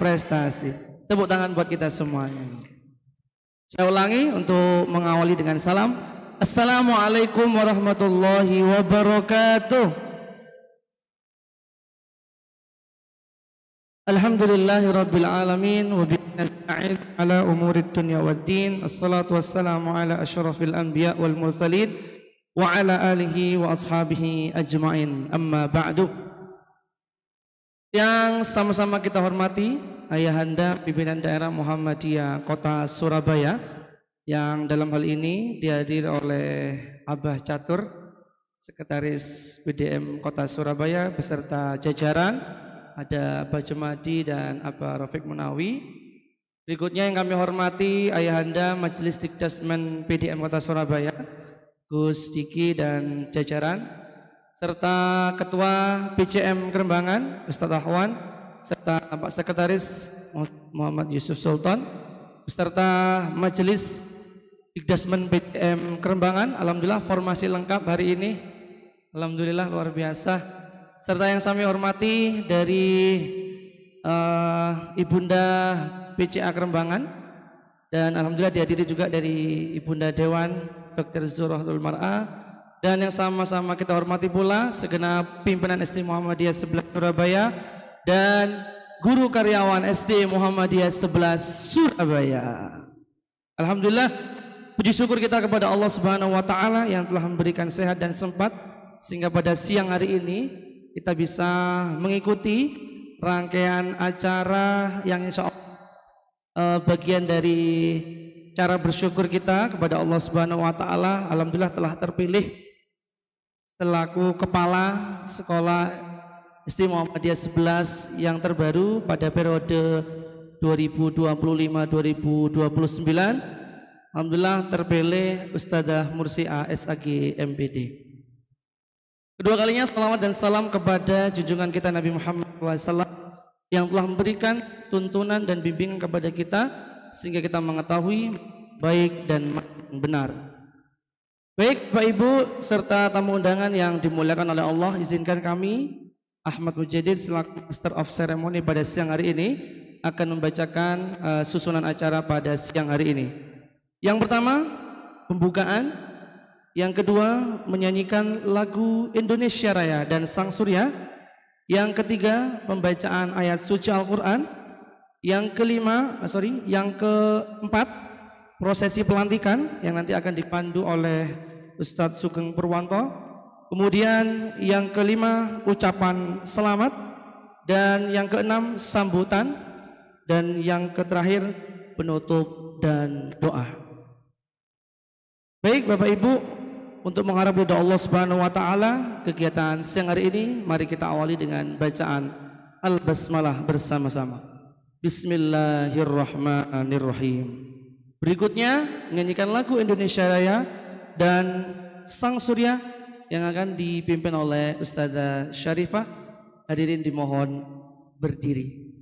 prestasi. Tepuk tangan buat kita semuanya. Saya ulangi untuk mengawali dengan salam. Assalamualaikum warahmatullahi wabarakatuh. Alhamdulillahi rabbil alamin wa bihi nasta'in ala umurid dunya waddin. Assalatu wassalamu ala asyrafil anbiya wal mursalin wa ala alihi wa ashabihi ajmain. Amma ba'du. Yang sama-sama kita hormati Ayahanda Pimpinan Daerah Muhammadiyah Kota Surabaya, yang dalam hal ini dihadiri oleh Abah Catur, Sekretaris PDM Kota Surabaya beserta jajaran, ada Abah Jumadi dan Abah Rafiq Munawi. Berikutnya yang kami hormati Ayahanda Majelis Dikdasmen PDM Kota Surabaya, Gus Diki dan jajaran, serta Ketua PCM Kerembangan Ustadz Ahwan, serta Pak Sekretaris Muhammad Yusuf Sultan, beserta Majelis Dikdasmen PCM Kerembangan. Alhamdulillah formasi lengkap hari ini, alhamdulillah luar biasa. Serta yang kami hormati dari Ibunda PCA Kerembangan, dan alhamdulillah dihadiri juga dari Ibunda Dewan Dr. Zuhratul Mar'ah. Dan yang sama-sama kita hormati pula segenap pimpinan SD Muhammadiyah 11 Surabaya dan guru karyawan SD Muhammadiyah 11 Surabaya. Alhamdulillah, puji syukur kita kepada Allah Subhanahu wa taala yang telah memberikan sehat dan sempat sehingga pada siang hari ini kita bisa mengikuti rangkaian acara yang insya Allah bagian dari cara bersyukur kita kepada Allah Subhanahu wa taala. Alhamdulillah telah terpilih selaku kepala sekolah SD Muhammadiyah 11 yang terbaru pada periode 2025-2029. Alhamdulillah terpilih Ustadzah Mursiah SAG MPD. Kedua kalinya salawat dan salam kepada junjungan kita Nabi Muhammad SAW yang telah memberikan tuntunan dan bimbingan kepada kita sehingga kita mengetahui baik dan benar. Baik Pak Ibu serta tamu undangan yang dimuliakan oleh Allah, izinkan kami Ahmad Mujadid selaku Master of Ceremony pada siang hari ini akan membacakan susunan acara pada siang hari ini. Yang pertama pembukaan, yang kedua menyanyikan lagu Indonesia Raya dan Sang Surya, yang ketiga pembacaan ayat suci Al-Quran, yang keempat prosesi pelantikan yang nanti akan dipandu oleh Ustadz Sugeng Purwanto. Kemudian yang kelima ucapan selamat, dan yang keenam sambutan, dan yang terakhir penutup dan doa. Baik Bapak Ibu, untuk mengharap ridha Allah Subhanahu wa taala, kegiatan siang hari ini mari kita awali dengan bacaan Al-Basmalah bersama-sama. Bismillahirrahmanirrahim. Berikutnya menyanyikan lagu Indonesia Raya dan Sang Surya yang akan dipimpin oleh Ustadzah Syarifah. Hadirin dimohon berdiri.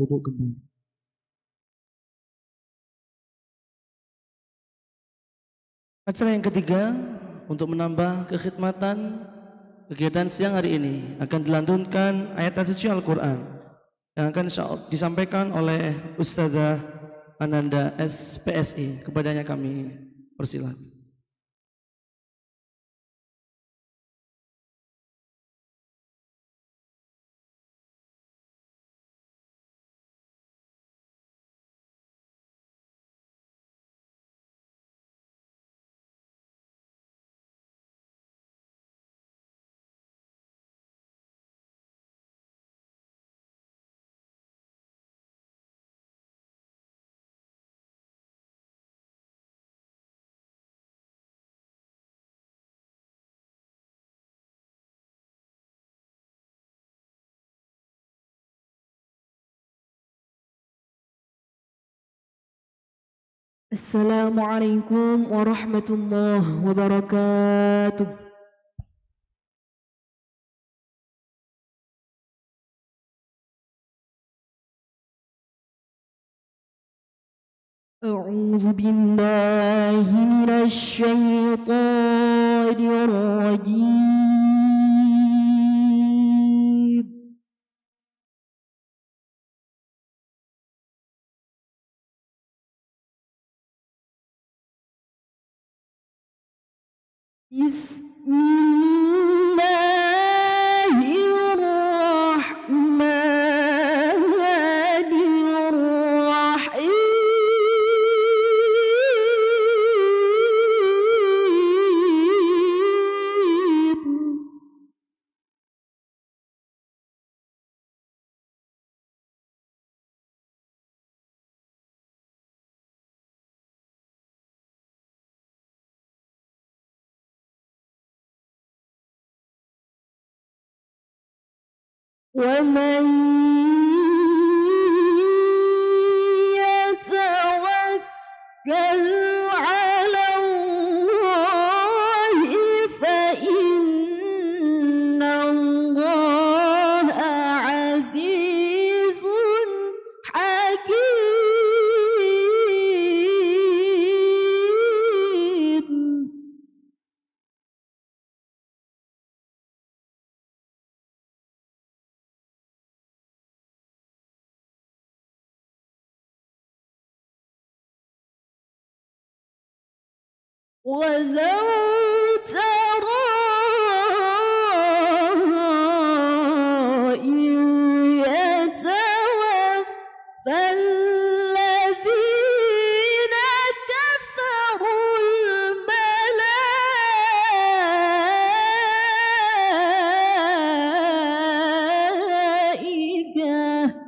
duduk kembali. Acara yang ketiga, untuk menambah kekhidmatan kegiatan siang hari ini akan dilantunkan ayat suci Al-Quran yang akan disampaikan oleh Ustazah Ananda SPSI. Kepadanya kami persilakan. Assalamualaikum warahmatullahi wabarakatuh. A'udzu billahi minasy syaithanir rajim. ومن يتوكل على الله فإن الله عزيز حكيم. ولو ترى إذ يتوفى الذين كفروا الملائكة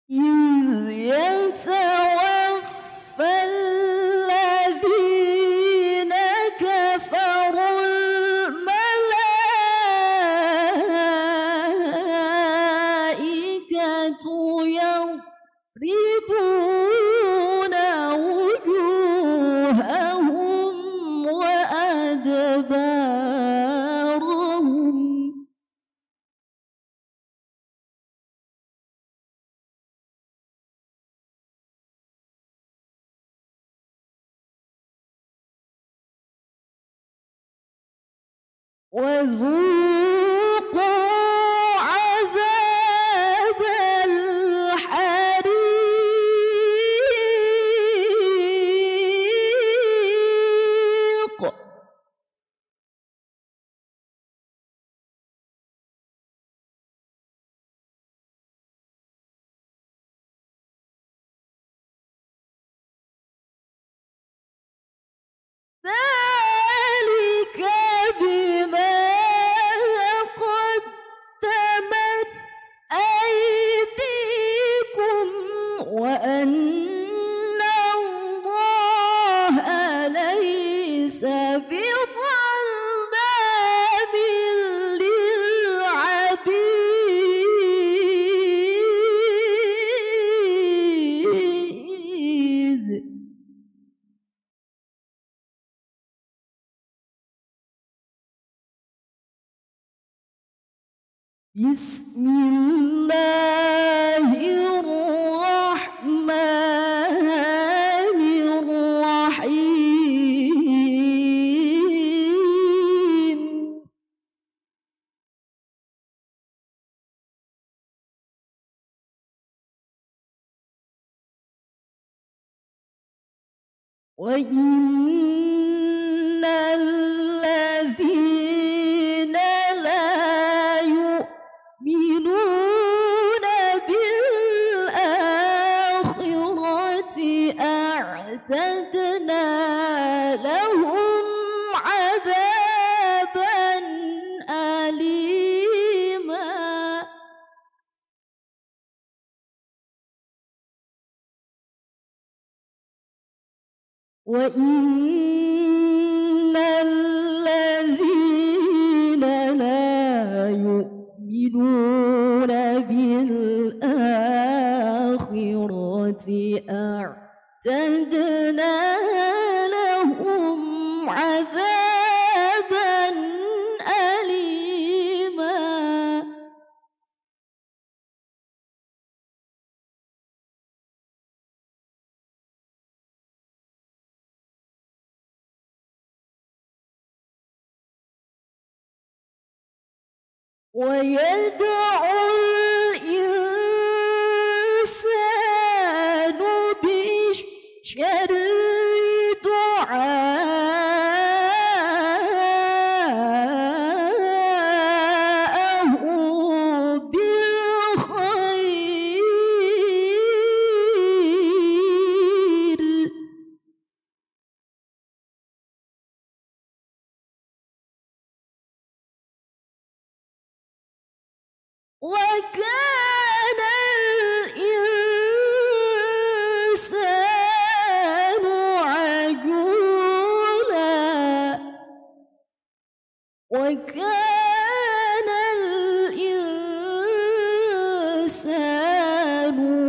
إذ يتوفى الذين كفروا الملائكة يضربون وجوههم وأدبارهم وذوقوا عذاب الحريق. ذلك بما بسم الله الرحمن الرحيم وإن الذين لا يؤمنون بالآخرة أعتدنا لهم عذابا أليما وإن الذين لا يؤمنون بالآخرة أعتدنا لهم عذابا أليما ويدعو الإنسان بالشر دعاءه بالخير وكان الإنسان عجولا وكان الإنسان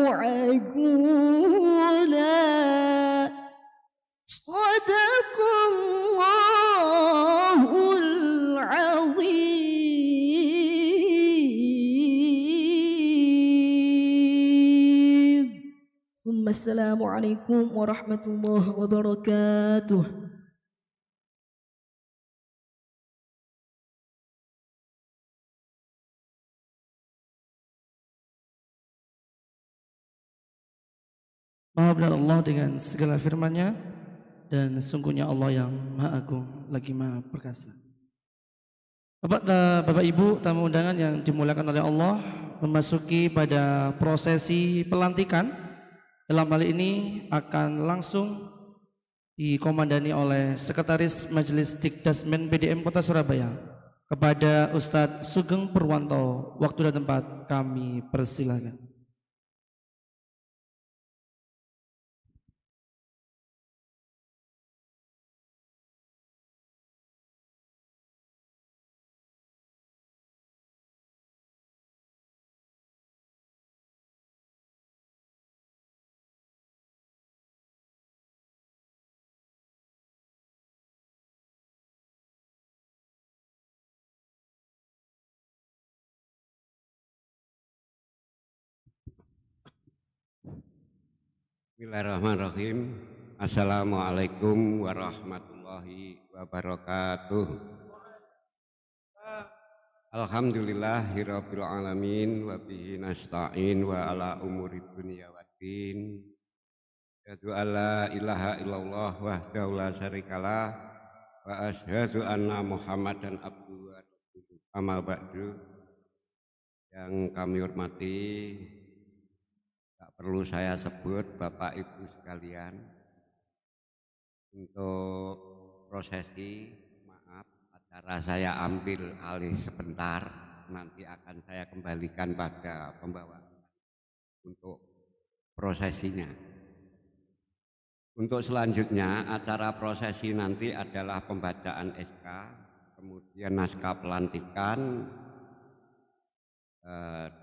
عجولا صدق الله العظيم ثم السلام عليكم ورحمة الله وبركاته Maha benar Allah dengan segala firman-Nya, dan sungguhnya Allah yang Maha Agung lagi Maha Perkasa. Bapak Ibu tamu undangan yang dimuliakan oleh Allah, memasuki pada prosesi pelantikan. Dalam hal ini akan langsung dikomandani oleh Sekretaris Majelis Dikdasmen PDM Kota Surabaya. Kepada Ustadz Sugeng Purwanto, waktu dan tempat kami persilakan. Bismillahirrahmanirrahim. Assalamualaikum warahmatullahi wabarakatuh. Alhamdulillahirabbil alamin wa bihi nasta'in wa ala umuri dunya waddin. Asyhadu alla ilaha illallah wahdahu la syarikalah wa asyhadu anna Muhammadan abduhu wa rasuluh. Amma ba'du. Yang kami hormati, tak perlu saya sebut Bapak Ibu sekalian, untuk prosesi, maaf, acara saya ambil alih sebentar, nanti akan saya kembalikan pada pembawa untuk prosesinya. Untuk selanjutnya, acara prosesi nanti adalah pembacaan SK, kemudian naskah pelantikan,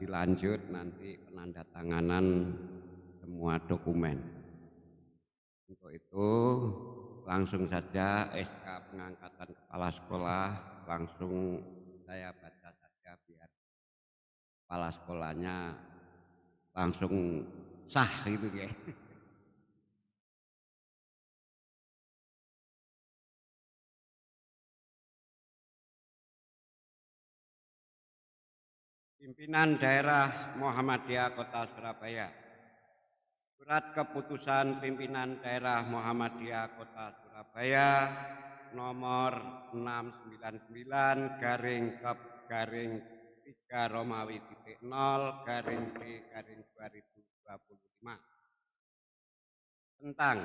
dilanjut nanti penandatanganan semua dokumen. Untuk itu langsung saja SK pengangkatan kepala sekolah langsung saya baca saja biar kepala sekolahnya langsung sah gitu ya. Pimpinan Daerah Muhammadiyah Kota Surabaya. Surat keputusan Pimpinan Daerah Muhammadiyah Kota Surabaya nomor 699 /3 Romawi .0 /D /2025 tentang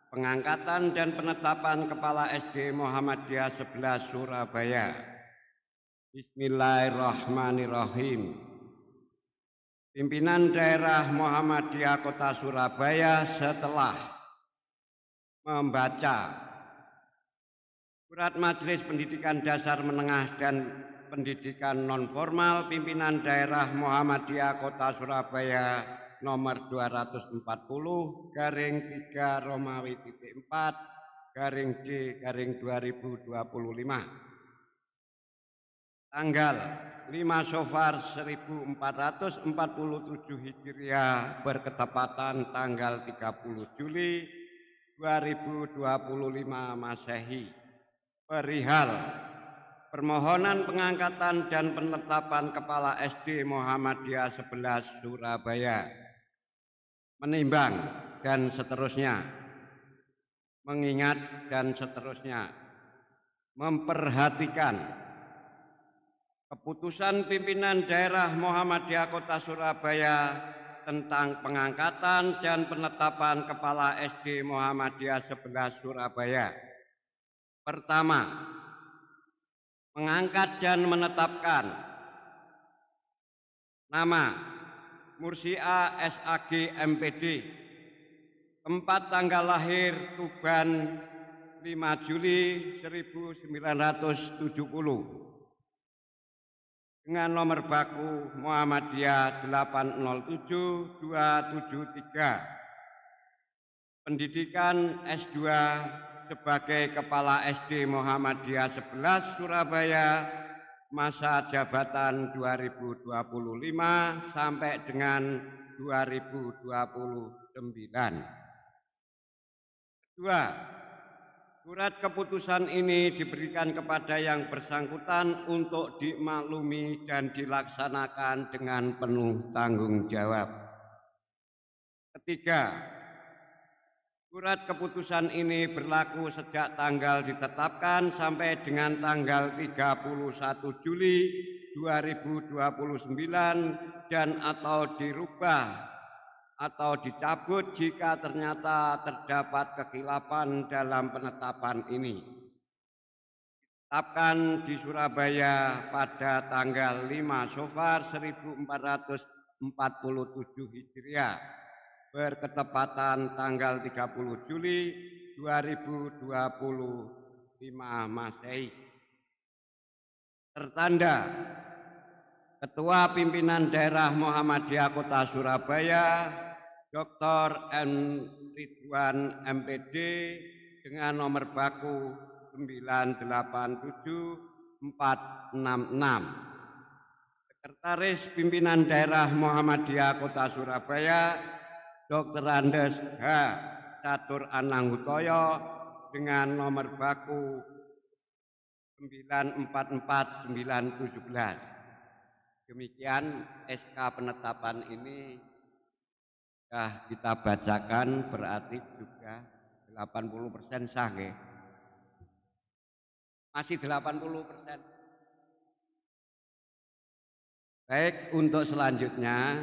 pengangkatan dan penetapan Kepala SD Muhammadiyah 11 Surabaya. Bismillahirrahmanirrahim. Pimpinan Daerah Muhammadiyah Kota Surabaya setelah membaca Surat Majelis Pendidikan Dasar Menengah dan Pendidikan Nonformal Pimpinan Daerah Muhammadiyah Kota Surabaya nomor 240 /3 Romawi .4 /D /2025 tanggal 5 Safar 1447 Hijriah berketepatan tanggal 30 Juli 2025 Masehi perihal permohonan pengangkatan dan penetapan Kepala SD Muhammadiyah 11 Surabaya, menimbang dan seterusnya, mengingat dan seterusnya, memperhatikan keputusan Pimpinan Daerah Muhammadiyah Kota Surabaya tentang pengangkatan dan penetapan Kepala SD Muhammadiyah 11 Surabaya. Pertama, mengangkat dan menetapkan nama Mursia SAG MPD, tempat tanggal lahir Tuban 5 Juli 1970, dengan nomor baku Muhammadiyah 807273, pendidikan S2 sebagai Kepala SD Muhammadiyah 11 Surabaya, masa jabatan 2025 sampai dengan 2029. Kedua, surat keputusan ini diberikan kepada yang bersangkutan untuk dimaklumi dan dilaksanakan dengan penuh tanggung jawab. Ketiga, surat keputusan ini berlaku sejak tanggal ditetapkan sampai dengan tanggal 31 Juli 2029 dan atau dirubah atau dicabut jika ternyata terdapat kekhilafan dalam penetapan ini. Ditetapkan di Surabaya pada tanggal 5 Safar 1447 Hijriah berketepatan tanggal 30 Juli 2025 Masehi. Tertanda Ketua Pimpinan Daerah Muhammadiyah Kota Surabaya Dr. M. Ridwan MPD dengan nomor baku 987466. Sekretaris Pimpinan Daerah Muhammadiyah Kota Surabaya Dr. Andes H. Catur Ananghutoyo dengan nomor baku 944917. Demikian SK penetapan ini sudah kita bacakan, berarti juga 80% sah ya. Masih 80%. Baik, untuk selanjutnya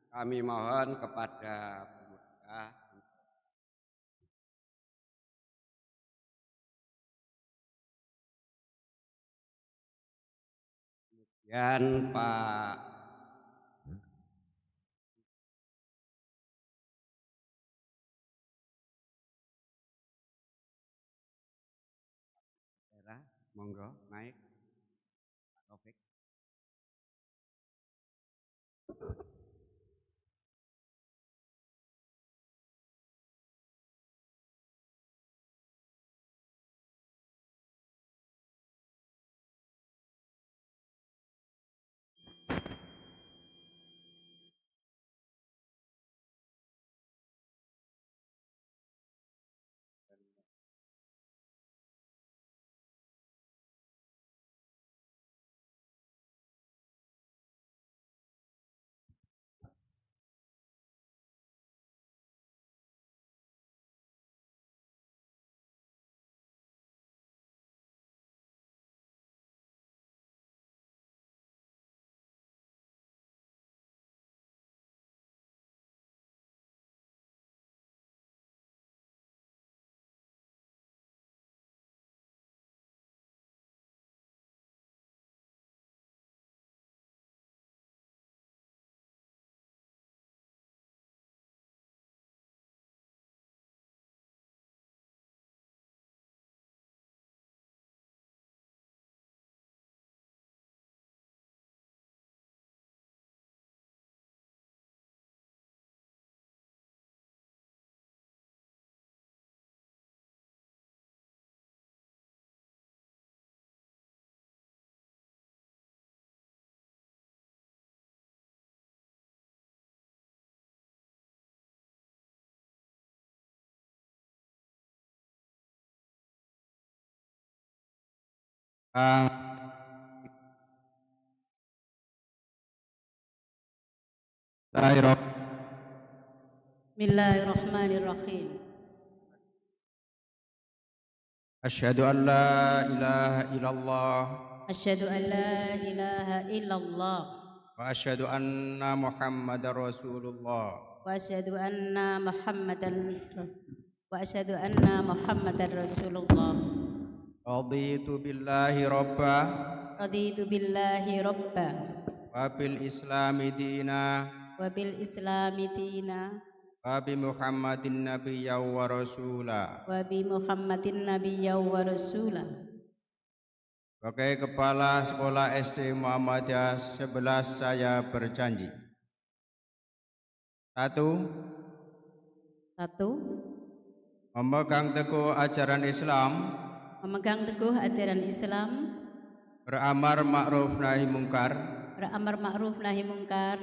kami mohon kepada pemuda kemudian Pak Daerah, monggo naik Pak Taufik. Bismillahirrahmanirrahim. Asyhadu an la ilaha illallah Asyhadu an la ilaha illallah wa asyhadu anna Muhammadar Rasulullah. wa asyhadu anna Muhammadar Rasulullah. Raditu billahi rabba Raditu billahi rabba wa bil islami dina wa bil islami dina wa bi Muhammadin nabiyya wa rasula. wa bi Muhammadin nabiyya wa rasula. Sebagai Kepala Sekolah SD Muhammadiyah 11 saya berjanji. 1. Memegang teguh ajaran Islam, Memegang teguh ajaran Islam, beramar ma'ruf nahi mungkar beramar ma'ruf nahi mungkar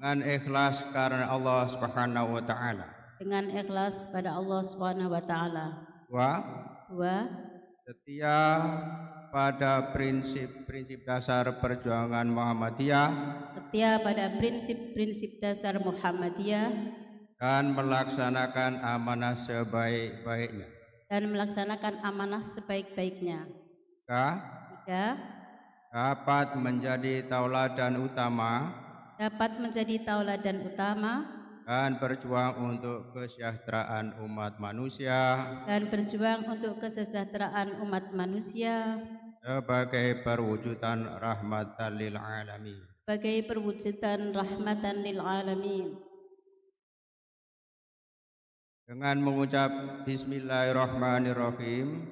dengan ikhlas karena Allah Subhanahu wa taala. dengan ikhlas pada Allah Subhanahu wa taala. 2. 2. Setia pada prinsip-prinsip dasar perjuangan Muhammadiyah Setia pada prinsip-prinsip dasar Muhammadiyah dan melaksanakan amanah sebaik-baiknya. Sebaik-baiknya. 3. 3. Dapat menjadi tauladan utama Dapat menjadi tauladan utama dan berjuang untuk kesejahteraan umat manusia sebagai perwujudan rahmatan lil alamin. Dengan mengucap Bismillahirrahmanirrahim,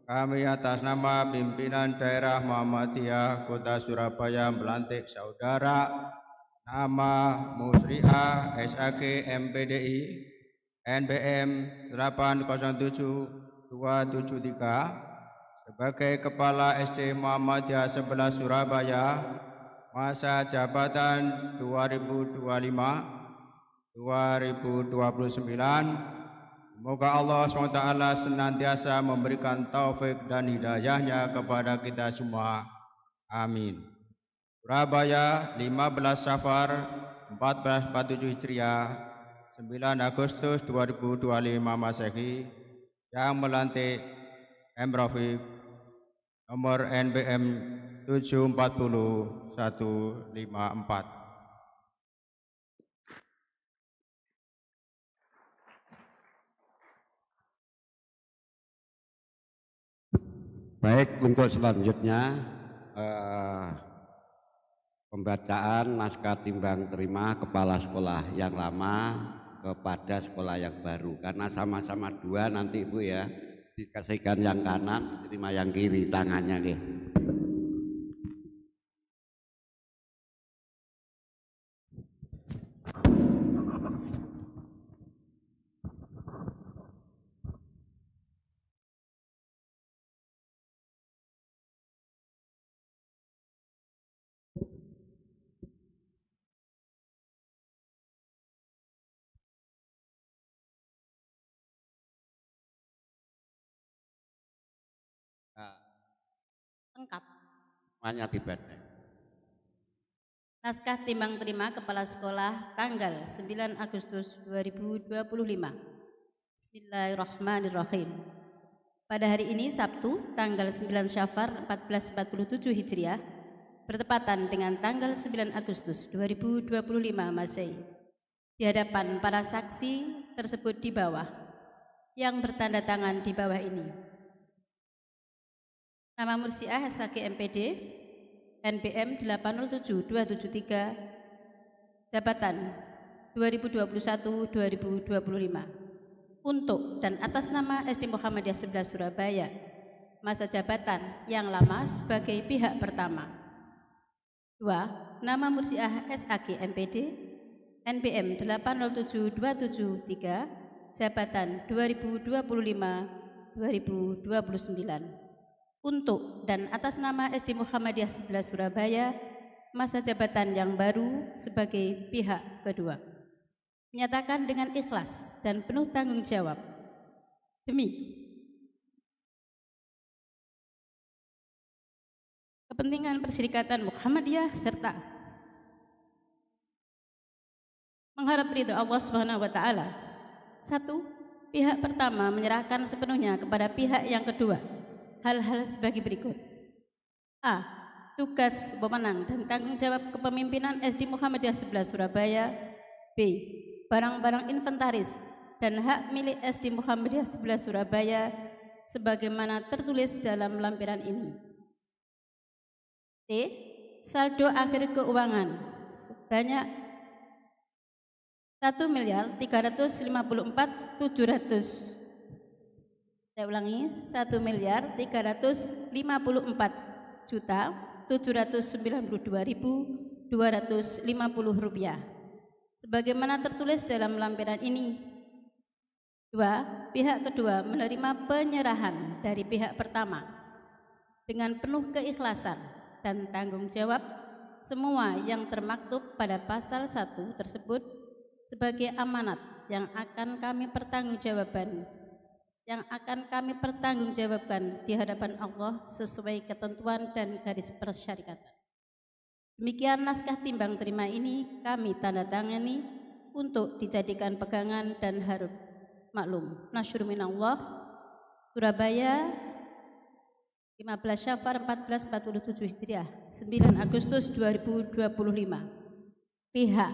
kami atas nama pimpinan daerah Muhammadiyah Kota Surabaya melantik saudara nama Musriah SAG MPDI NBM 807273 sebagai Kepala SD Muhammadiyah 11 Surabaya masa jabatan 2025-2029. Semoga Allah SWT senantiasa memberikan taufik dan hidayahnya kepada kita semua. Amin. Surabaya 15 Safar 1447 Hijriah 9 Agustus 2025 Masehi yang melantik M. Rafiq nomor NBM 740154. Baik, untuk selanjutnya pembacaan naskah timbang terima kepala sekolah yang lama kepada sekolah yang baru, karena sama-sama dua nanti Ibu ya, dikasihkan yang kanan, terima yang kiri tangannya nih. Lengkap. Semuanya dibaca. Naskah timbang terima kepala sekolah tanggal 9 Agustus 2025. Bismillahirrahmanirrahim. Pada hari ini Sabtu tanggal 9 Syafar 1447 Hijriah bertepatan dengan tanggal 9 Agustus 2025 Masehi. Di hadapan para saksi tersebut di bawah yang bertanda tangan di bawah ini. Nama Mursiah SAG MPD NBM 807273 jabatan 2021-2025 untuk dan atas nama SD Muhammadiyah 11 Surabaya masa jabatan yang lama sebagai pihak pertama. 2. Nama Mursiah SAG MPD NBM 807273 jabatan 2025-2029 untuk dan atas nama SD Muhammadiyah 11 Surabaya masa jabatan yang baru sebagai pihak kedua. Menyatakan dengan ikhlas dan penuh tanggung jawab demi kepentingan Perserikatan Muhammadiyah serta mengharap ridho Allah Subhanahu wa taala. 1. Pihak pertama menyerahkan sepenuhnya kepada pihak yang kedua hal-hal sebagai berikut. A. Tugas, wewenang dan tanggung jawab kepemimpinan SD Muhammadiyah 11 Surabaya. B. Barang-barang inventaris dan hak milik SD Muhammadiyah 11 Surabaya sebagaimana tertulis dalam lampiran ini. C. Saldo akhir keuangan sebanyak 1.354.700. Saya ulangi, 1.354.792.250 rupiah sebagaimana tertulis dalam lampiran ini. 2. Pihak kedua menerima penyerahan dari pihak pertama dengan penuh keikhlasan dan tanggung jawab semua yang termaktub pada pasal 1 tersebut sebagai amanat yang akan kami pertanggungjawabkan di hadapan Allah sesuai ketentuan dan garis persyarikatan. Demikian naskah timbang terima ini kami tanda tangani untuk dijadikan pegangan dan harus maklum. Nasyur minallah, Surabaya, 15 Syafar 1447 Hijriah, 9 Agustus 2025. Pihak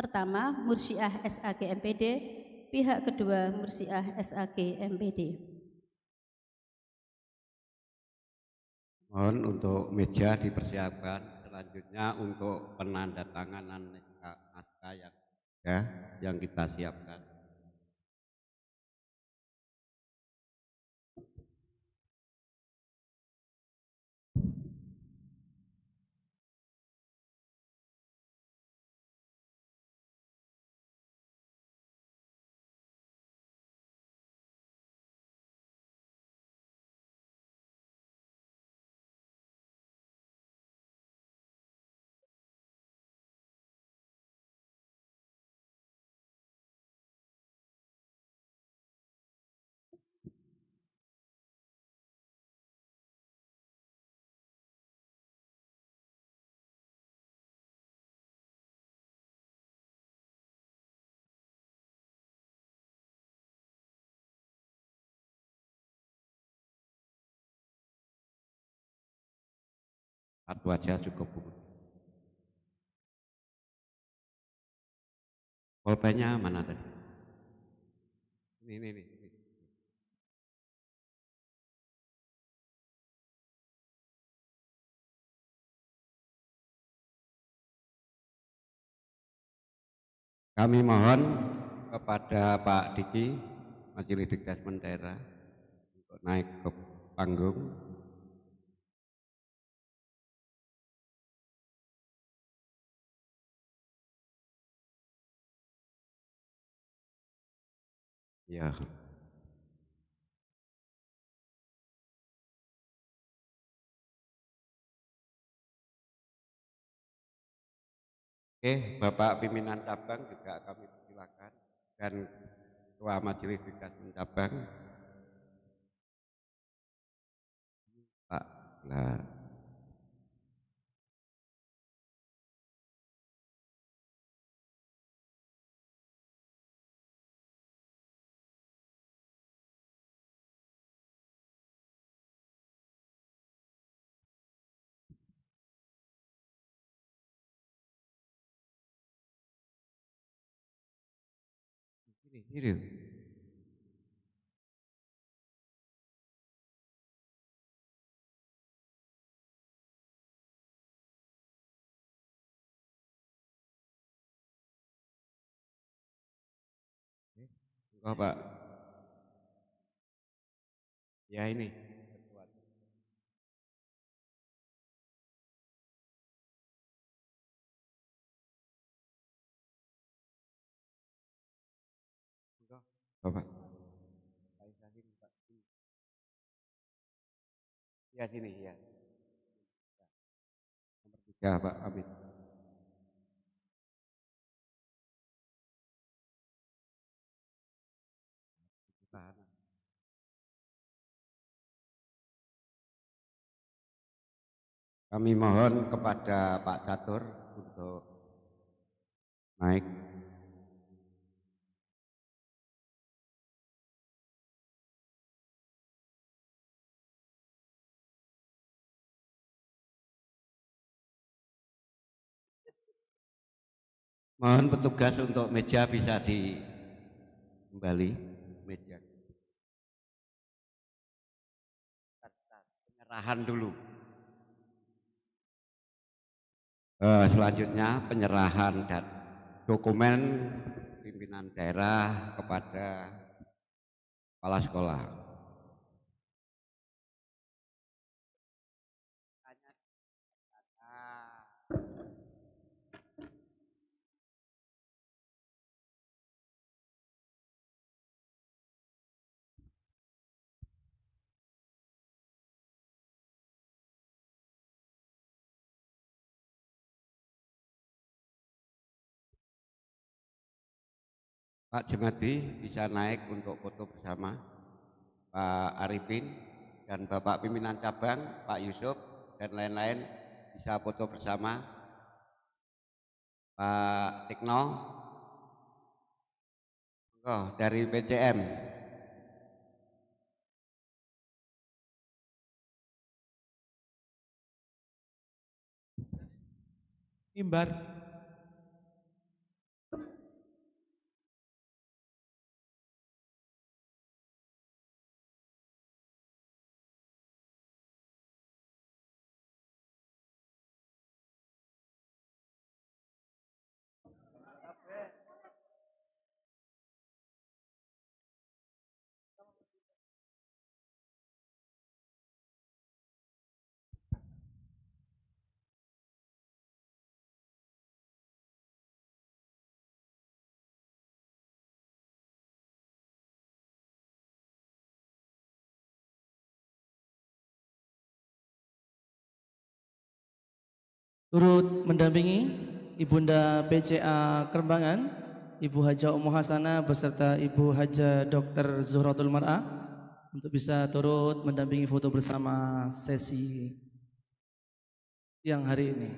pertama Mursyah SAG MPD, pihak kedua Mursyah SAG MPD. Mohon untuk meja dipersiapkan. Selanjutnya untuk penandatanganan naskah yang kita siapkan. Satu aja cukup, Bu. Pulpennya mana tadi? Ini. Kami mohon kepada Pak Diki, Majelis Dikdasmen Daerah, untuk naik ke panggung. Ya. Oke, Bapak pimpinan cabang juga kami persilakan dan Ketua Majelis Dikdasmen Cabang, Pak. Nah, sini. Oh, Pak. Ya ini. Bapak. Ya sini ya. Nomor 3 Pak Amin. Tahan. Kami mohon kepada Pak Catur untuk naik. Mohon petugas untuk meja bisa kembali meja. Penyerahan dulu. Selanjutnya penyerahan dan dokumen pimpinan daerah kepada kepala sekolah. Pak Jemadi bisa naik untuk foto bersama Pak Arifin dan Bapak pimpinan cabang Pak Yusuf dan lain-lain bisa foto bersama Pak Tikno dari PCM. Mimbar. Turut mendampingi Ibunda PCA Kerembangan, Ibu Haja Ummu Hasanah beserta Ibu Haja Dr. Zuhratul Mar'ah untuk bisa turut mendampingi foto bersama sesi yang hari ini.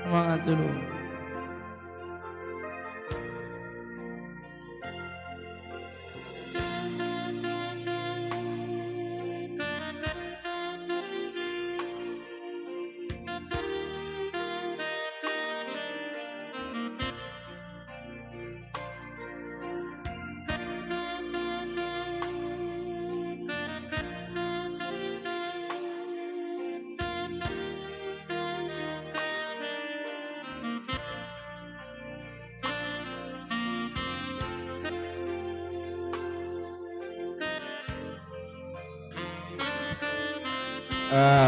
Semangat dulu.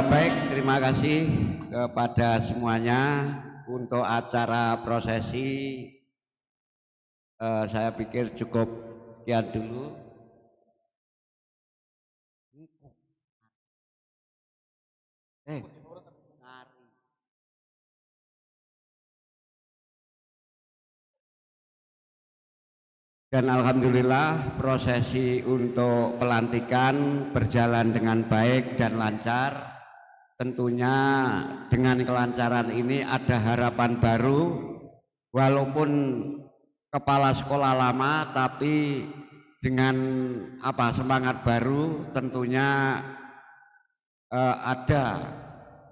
Baik, terima kasih kepada semuanya untuk acara prosesi. Saya pikir cukup sekian dulu. Dan alhamdulillah prosesi untuk pelantikan berjalan dengan baik dan lancar. Tentunya dengan kelancaran ini ada harapan baru, walaupun kepala sekolah lama tapi dengan semangat baru tentunya ada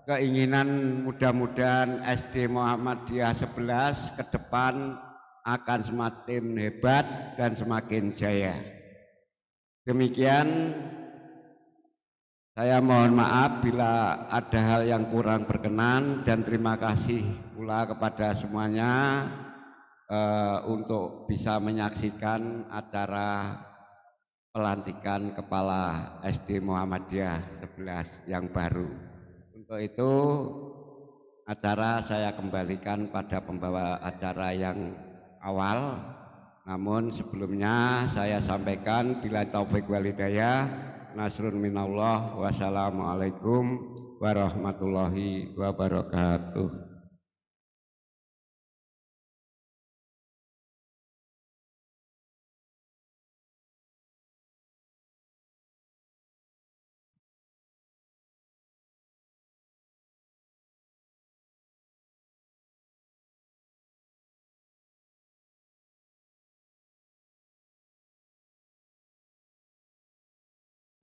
keinginan mudah-mudahan SD Muhammadiyah 11 ke depan akan semakin hebat dan semakin jaya. Demikian, saya mohon maaf bila ada hal yang kurang berkenan dan terima kasih pula kepada semuanya untuk bisa menyaksikan acara pelantikan Kepala SD Muhammadiyah 11 yang baru. Untuk itu acara saya kembalikan pada pembawa acara yang awal. Namun sebelumnya saya sampaikan bila taufik wal hidayah, nasrun minallah, wassalamualaikum warahmatullahi wabarakatuh.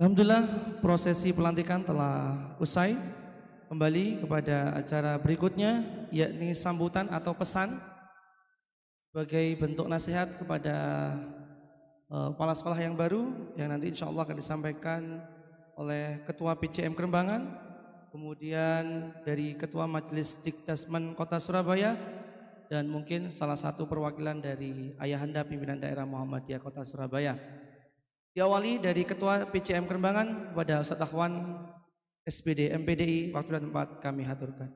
Alhamdulillah, prosesi pelantikan telah usai. Kembali kepada acara berikutnya, yakni sambutan atau pesan sebagai bentuk nasihat kepada kepala sekolah yang baru yang nanti insya Allah akan disampaikan oleh Ketua PCM Kerembangan, kemudian dari Ketua Majelis Dikdasmen Kota Surabaya, dan mungkin salah satu perwakilan dari Ayahanda Pimpinan Daerah Muhammadiyah Kota Surabaya. Diawali dari Ketua PCM Kerembangan kepada Ustadz Akhwan SPD MPDI, waktu dan tempat kami haturkan.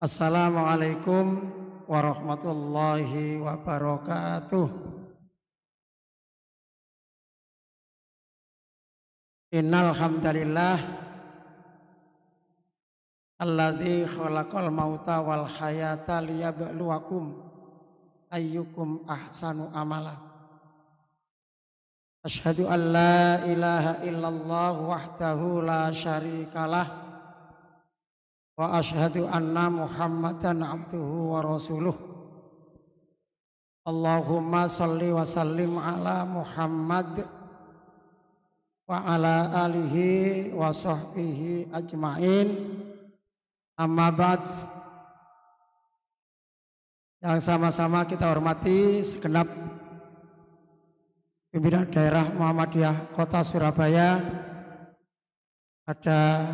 Assalamualaikum warahmatullahi wabarakatuh. Innal hamdalillah alladzi khalaqal mauta wal hayata liyabluwakum ayyukum ahsanu amala. Asyhadu an la ilaha illallah wahdahu la syarikalah wa asyhadu anna Muhammadan abduhu wa rasuluh. Allahumma salli wa sallim ala Muhammad wa ala alihi wa sahbihi ajma'in. Amma ba'd. Yang sama-sama kita hormati segenap pimpinan daerah Muhammadiyah Kota Surabaya. Ada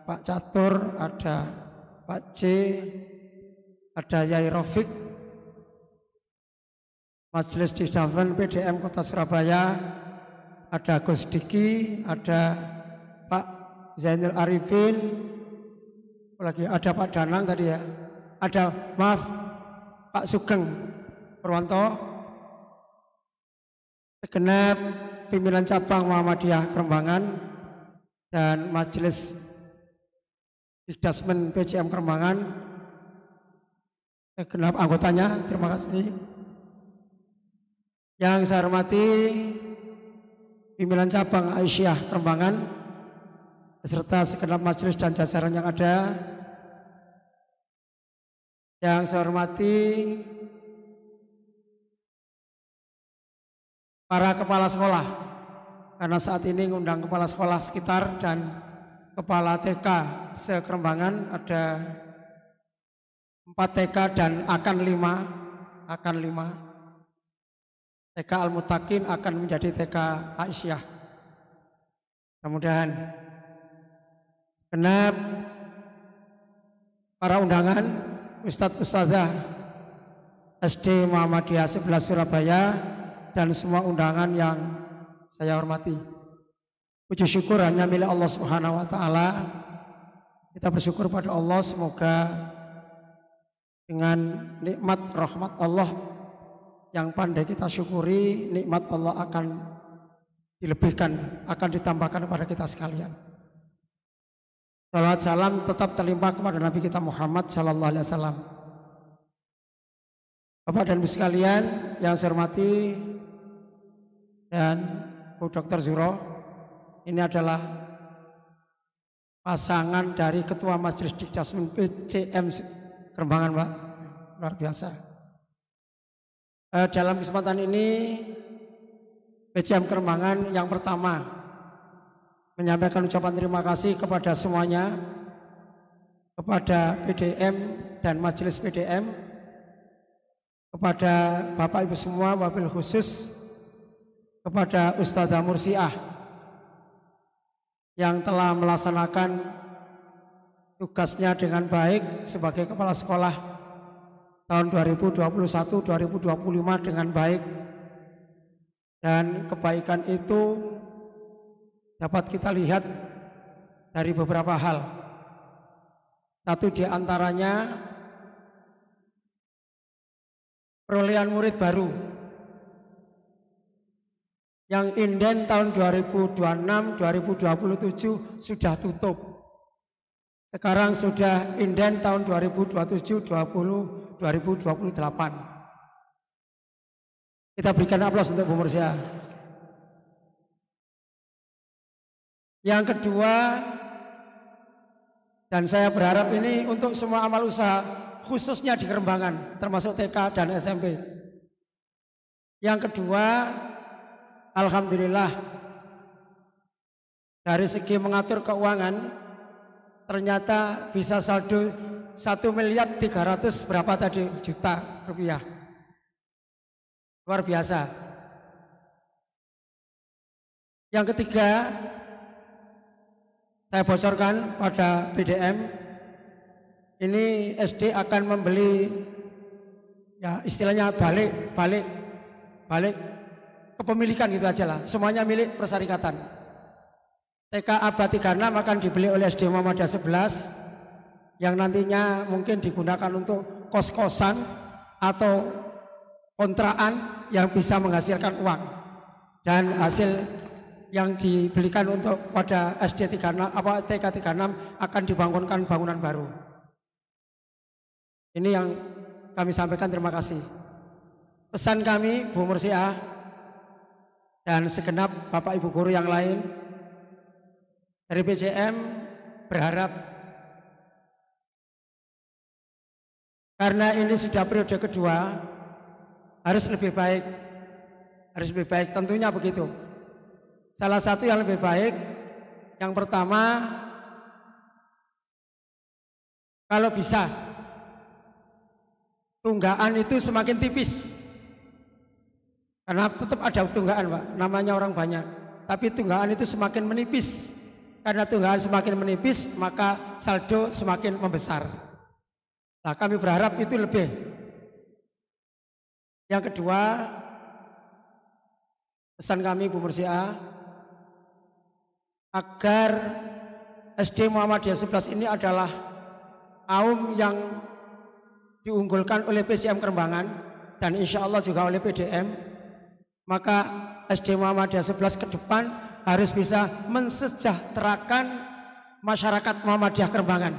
Pak Catur, ada Pak C, ada Yai Rafiq, Majelis Dikdasmen PDM Kota Surabaya, ada Gus Diki, ada Pak Zainul Arifin, lagi ada Pak Danang tadi ya, ada Pak Sugeng Purwanto, segenap pimpinan cabang Muhammadiyah Kerembangan dan Majelis Dikdasmen PCM Kerembangan, segenap anggotanya, terima kasih. Yang saya hormati pimpinan cabang Aisyah Kerembangan beserta segenap majelis dan jajaran yang ada. Yang saya hormati para kepala sekolah, karena saat ini ngundang kepala sekolah sekitar dan kepala TK se-Kerembangan, ada 4 TK dan akan 5 TK Al-Mutakin akan menjadi TK Aisyah. Kemudian genap para undangan, Ustadz Ustadzah SD Muhammadiyah 11 Surabaya dan semua undangan yang saya hormati. Puji syukur hanya milik Allah Subhanahu wa taala. Kita bersyukur pada Allah, semoga dengan nikmat rahmat Allah yang pandai kita syukuri, nikmat Allah akan dilebihkan, akan ditambahkan kepada kita sekalian. Salawat salam tetap terlimpah kepada Nabi kita Muhammad sallallahu alaihi wasallam. Bapak dan Ibu sekalian yang saya hormati dan Bu Dr. Zuro, ini adalah pasangan dari Ketua Majelis Dikdasmen PCM Kerembangan, Pak. Luar biasa. Dalam kesempatan ini PCM Kerembangan yang pertama menyampaikan ucapan terima kasih kepada semuanya, kepada PDM dan Majelis PDM, kepada Bapak Ibu semua, wabil khusus kepada Ustadzah Mursiah yang telah melaksanakan tugasnya dengan baik sebagai kepala sekolah tahun 2021-2025 dengan baik, dan kebaikan itu dapat kita lihat dari beberapa hal. Satu di antaranya perolehan murid baru yang inden tahun 2026-2027 sudah tutup. Sekarang sudah inden tahun 2027-2028. Kita berikan aplaus untuk Bu Mursiah. Yang kedua, dan saya berharap ini untuk semua amal usaha, khususnya di Kerembangan, termasuk TK dan SMP. Yang kedua, alhamdulillah dari segi mengatur keuangan ternyata bisa saldo 1.300.000.000 berapa tadi juta rupiah. Luar biasa. Yang ketiga, saya bocorkan pada PDM, ini SD akan membeli, ya istilahnya balik kepemilikan gitu aja lah, semuanya milik persyarikatan. TK Abad 36 akan dibeli oleh SD Muhammadiyah 11 yang nantinya mungkin digunakan untuk kos-kosan atau kontrakan yang bisa menghasilkan uang, dan hasil yang dibelikan untuk pada SD 36 TK 36 akan dibangunkan bangunan baru. Ini yang kami sampaikan, terima kasih. Pesan kami Bu Mursiah dan segenap Bapak Ibu guru yang lain dari PCM berharap, karena ini sudah periode kedua, harus lebih baik, tentunya begitu. Salah satu yang lebih baik, yang pertama, kalau bisa tunggaan itu semakin tipis, karena tetap ada tunggaan Pak, namanya orang banyak, tapi tunggaan itu semakin menipis. Karena tunggaan semakin menipis, maka saldo semakin membesar. Nah, kami berharap itu lebih. Yang kedua, pesan kami Bu Mursiah, agar SD Muhammadiyah 11 ini adalah kaum yang diunggulkan oleh PCM Kerembangan dan insya Allah juga oleh PDM, maka SD Muhammadiyah 11 ke depan harus bisa mensejahterakan masyarakat Muhammadiyah Kerembangan,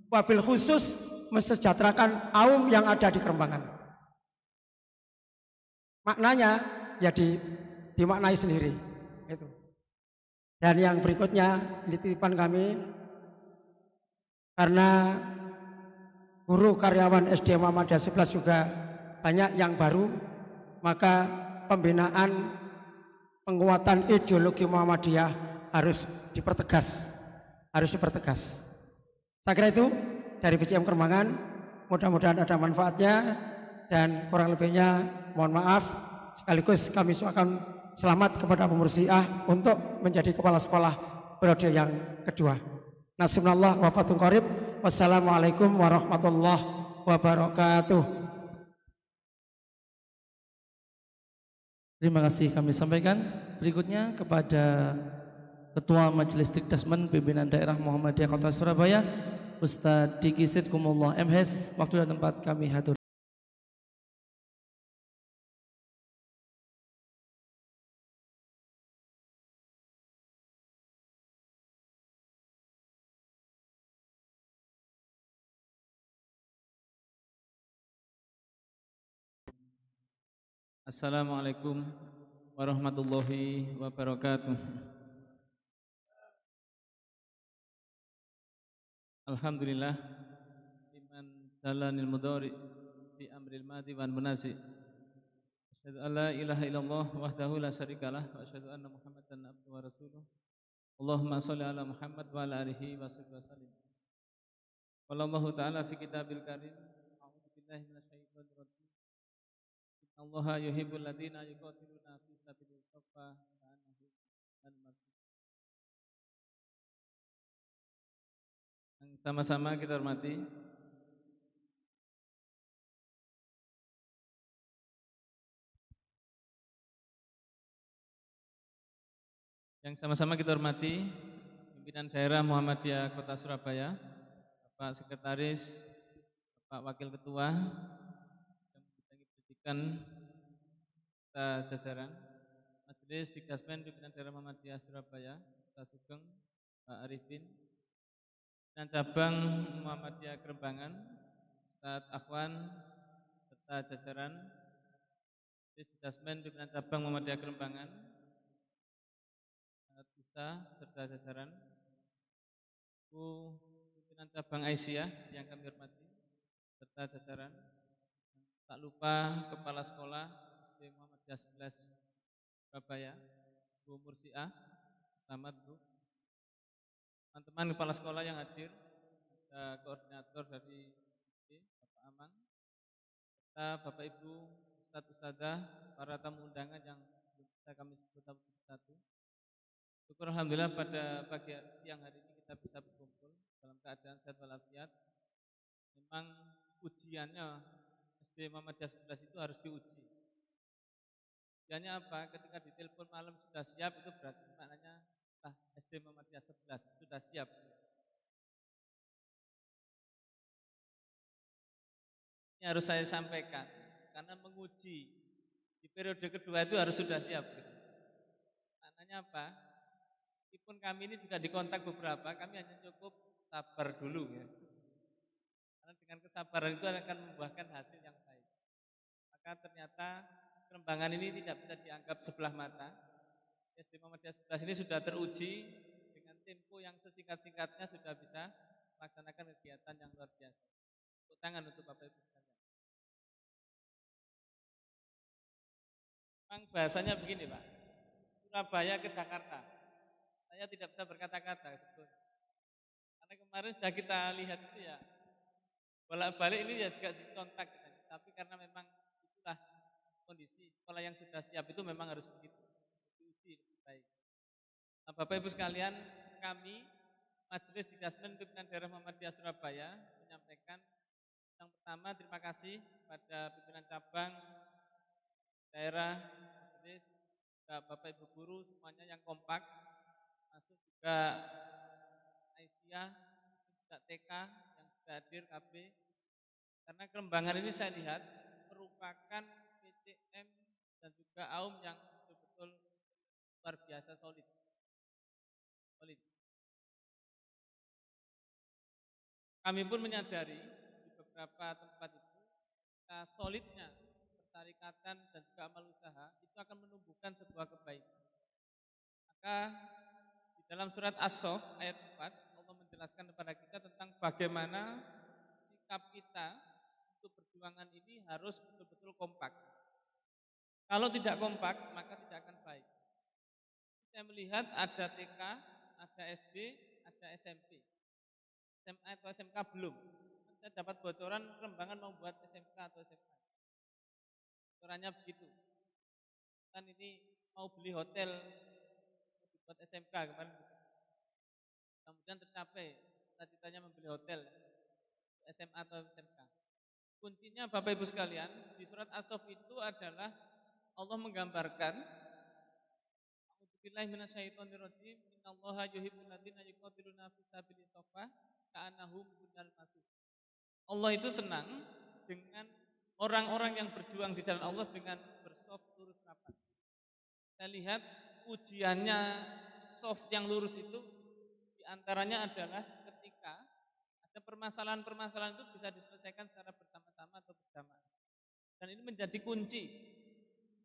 wabil khusus mensejahterakan kaum yang ada di Kerembangan. Maknanya ya dimaknai sendiri itu. Dan yang berikutnya, ini titipan kami, karena guru karyawan SD Muhammadiyah 11 juga banyak yang baru, maka pembinaan penguatan ideologi Muhammadiyah harus dipertegas. Saya kira itu dari PCM Kerembangan, mudah-mudahan ada manfaatnya, dan kurang lebihnya mohon maaf. Sekaligus kami ucapkan selamat kepada Bu Mursiah untuk menjadi kepala sekolah periode yang kedua. Nasrullah wa fatun qarib. Wassalamualaikum warahmatullahi wabarakatuh. Terima kasih kami sampaikan. Berikutnya kepada Ketua Majelis Dikdasmen Pimpinan Daerah Muhammadiyah Kota Surabaya, Ustadz Diki Sidkumullah MHes. Waktu dan tempat kami hatur. Assalamualaikum warahmatullahi wabarakatuh. Alhamdulillah liman dalanil mudhari fi amril madi wan munasi. Asyhadu an la ilaha illallah wahdahu la syarikalah wa asyhadu anna Muhammadan abduhu wa rasuluh. Allahumma shalli ala Muhammad wa ala alihi wa sahbihi wasallim. Qala Allah ta'ala fi kitabil karim, a'udzu billahi minasyaitonir rajim. Innallaha yuhibbul ladzina yuqatiluna fi sabilihi saffan ka'annahum bunyanun. Sama-sama kita hormati pimpinan daerah Muhammadiyah Kota Surabaya, Bapak Sekretaris, Bapak Wakil Ketua yang membidangi pendidikan serta jajaran, Majelis Dikdasmen pimpinan daerah Muhammadiyah Surabaya, Pak Sugeng, Pak Arifin, dan cabang Muhammadiyah Kerembangan, Ustadz Akhwan, serta jajaran Dikdasmen pimpinan cabang Muhammadiyah Kerembangan, Ustadz Bisa, serta jajaran pimpinan cabang Aisyah yang kami hormati, serta jajaran, tak lupa Kepala Sekolah SD Muhammadiyah 11 Surabaya, Bu Mursiah, selamat Bu. Teman-teman kepala sekolah yang hadir, ada koordinator dari SD, Bapak Amang, serta Bapak Ibu, Ustadz Ustadzah, para tamu undangan yang bisa kami sebut satu-satu. Syukur alhamdulillah pada pagi siang hari ini kita bisa berkumpul dalam keadaan sehat walafiat. Memang ujiannya SD Muhammadiyah 11 itu harus diuji. Ujiannya apa? Ketika ditelepon malam sudah siap, itu berarti maknanya SD Muhammadiyah 11 sudah siap. Ini harus saya sampaikan karena menguji di periode kedua itu harus sudah siap. Maknanya apa? Meskipun kami ini juga dikontak beberapa, kami hanya cukup sabar dulu ya. Karena dengan kesabaran itu akan membuahkan hasil yang baik. Maka ternyata Kerembangan ini tidak bisa dianggap sebelah mata. SD Muhammadiyah 11 ini sudah teruji dengan tempo yang sesingkat-singkatnya sudah bisa melaksanakan kegiatan yang luar biasa. Tepuk tangan untuk Bapak Ibu sekalian. Memang bahasanya begini Pak, Surabaya ke Jakarta. Saya tidak bisa berkata-kata sebetulnya. Karena kemarin sudah kita lihat itu ya, bolak-balik ini ya juga dikontak. Tapi karena memang itulah kondisi sekolah yang sudah siap itu memang harus begitu. Lebih baik. Nah, Bapak Ibu sekalian, kami Majelis Dikdasmen pimpinan daerah Muhammadiyah Surabaya menyampaikan yang pertama terima kasih pada pimpinan cabang daerah Majelis, Bapak Ibu guru semuanya yang kompak, masuk juga Aisyah, juga TK yang sudah hadir KB. Karena Kerembangan ini saya lihat merupakan PCM dan juga AUM yang betul-betul luar biasa solid. Kami pun menyadari di beberapa tempat itu solidnya ketarikatan dan juga amal usaha itu akan menumbuhkan sebuah kebaikan. Maka di dalam surat As-Saff ayat 4 Allah menjelaskan kepada kita tentang bagaimana sikap kita untuk perjuangan ini harus betul-betul kompak. Kalau tidak kompak maka tidak akan baik. Saya melihat ada TK, ada SD, ada SMP. SMA atau SMK belum. Saya dapat bocoran Kerembangan mau buat SMK atau SMK. Bocorannya begitu. Kan ini mau beli hotel, mau dibuat SMK kemarin. Kemudian tercapai cita-citanya membeli hotel, SMA atau SMK. Kuncinya Bapak Ibu sekalian, di surat As-Saff itu adalah Allah menggambarkan A'udzubillahi minasyaitonirrajim. Innallaha yuhibbul ladzina yuqatiluna fi sabilihi saffan ka'annahum bunyanun marsus. Allah itu senang dengan orang-orang yang berjuang di jalan Allah dengan bersaf lurus rapat. Saya lihat ujiannya soft yang lurus itu diantaranya adalah ketika ada permasalahan-permasalahan itu bisa diselesaikan secara bersama-sama atau bersamaan. Dan ini menjadi kunci.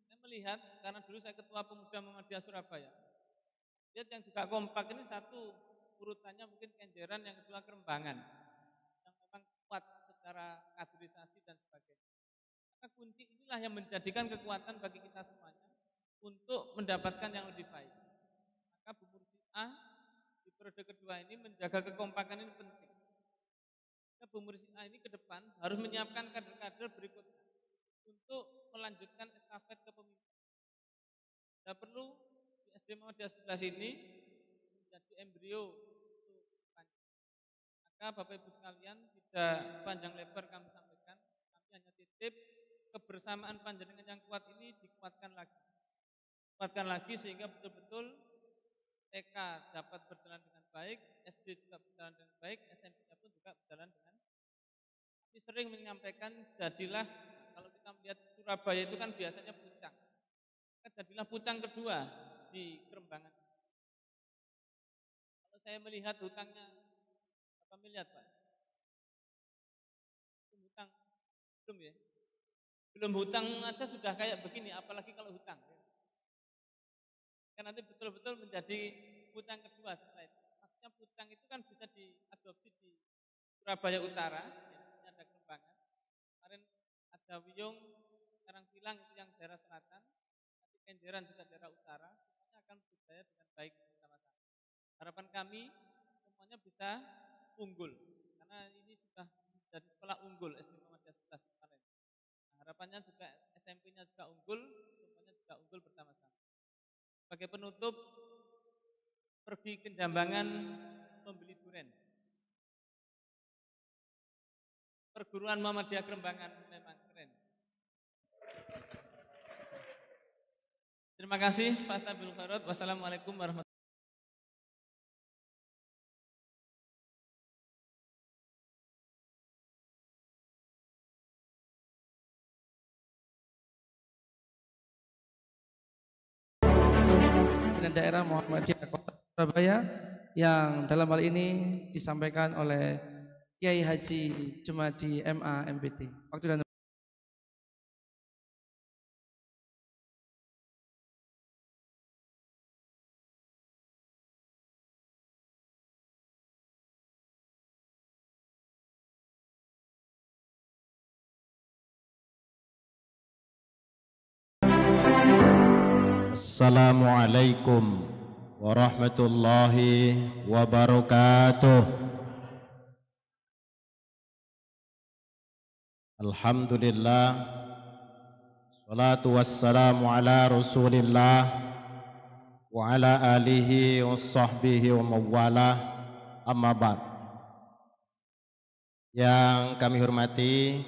Saya melihat karena dulu saya ketua pemuda Muhammadiyah Surabaya. Lihat yang juga kompak ini satu urutannya mungkin Kenjeran, yang kedua Kerembangan, yang memang kuat secara kaderisasi dan sebagainya. Maka kunci inilah yang menjadikan kekuatan bagi kita semuanya untuk mendapatkan yang lebih baik. Maka Bu Mursiah di periode kedua ini menjaga kekompakan ini penting. Maka Bu Mursiah ini ke depan harus menyiapkan kader-kader berikutnya untuk melanjutkan estafet kepemimpinan. Tidak perlu di SD Muhammadiyah 11 ini menjadi embrio untuk depannya. Maka Bapak Ibu sekalian, tidak panjang lebar kami sampaikan, kami hanya titip kebersamaan panjenengan yang kuat ini dikuatkan lagi. Kuatkan lagi sehingga betul-betul TK dapat berjalan dengan baik, SD juga berjalan dengan baik, SMP-nya pun juga berjalan dengan baik. Kami sering menyampaikan, jadilah, kalau kita melihat Surabaya itu kan biasanya puncak. Jadilah puncak kedua di Kerembangan. Kalau saya melihat hutangnya berapa miliar, Pak? Belum hutang, belum ya? Belum hutang aja sudah kayak begini, apalagi kalau hutang. Kan nanti betul-betul menjadi puncak kedua setelah itu. Maksudnya puncak itu kan bisa diadopsi di Surabaya Utara, yang ada Kerembangan. Kemarin ada Wiyung, sekarang Pilang itu yang daerah selatan. Kenjeran juga daerah utara, semuanya akan berjaya dengan baik bersama-sama. Harapan kami semuanya bisa unggul, karena ini sudah menjadi sekolah unggul SD Muhammadiyah 11 kemarin. Nah, harapannya juga SMP-nya juga unggul, semuanya juga unggul bersama-sama. Sebagai penutup, pergi ke Jambangan membeli duren. Perguruan Muhammadiyah Kerembangan memang keren. Terima kasih, Pak Stabil Khairot. Wassalamualaikum warahmatullahi wabarakatuh. Pimpinan daerah Muhammadiyah Kota Surabaya yang dalam hal ini disampaikan oleh Kiai Haji Jumadi MA MPD. Waktu dan Assalamualaikum warahmatullahi wabarakatuh. Alhamdulillah, salatu wassalamu ala rasulillah wa ala alihi wa sahbihi wa mawalah, amma ba'd. Yang kami hormati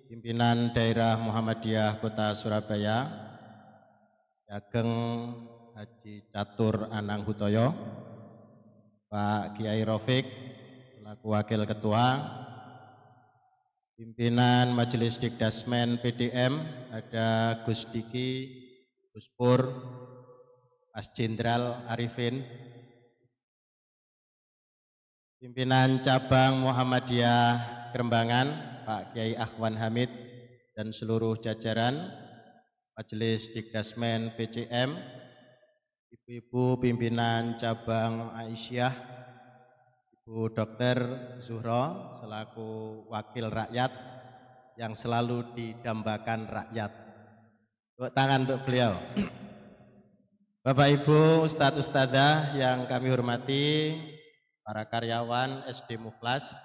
pimpinan daerah Muhammadiyah Kota Surabaya, Ageng Haji Catur Anang Hutoyo, Pak Kiai Rafiq selaku Wakil Ketua, pimpinan Majelis Dikdasmen PDM, ada Gus Diki, Gus Pur, Mas Jenderal Arifin, pimpinan cabang Muhammadiyah Kerembangan, Pak Kiai Akhwan Hamid, dan seluruh jajaran Majelis Dikdasmen PCM, ibu-ibu pimpinan cabang Aisyah, Ibu Dr. Zuhro selaku wakil rakyat yang selalu didambakan rakyat. Tepuk tangan untuk beliau. Bapak Ibu, Ustadz Ustadzah yang kami hormati, para karyawan SD Mukhlas,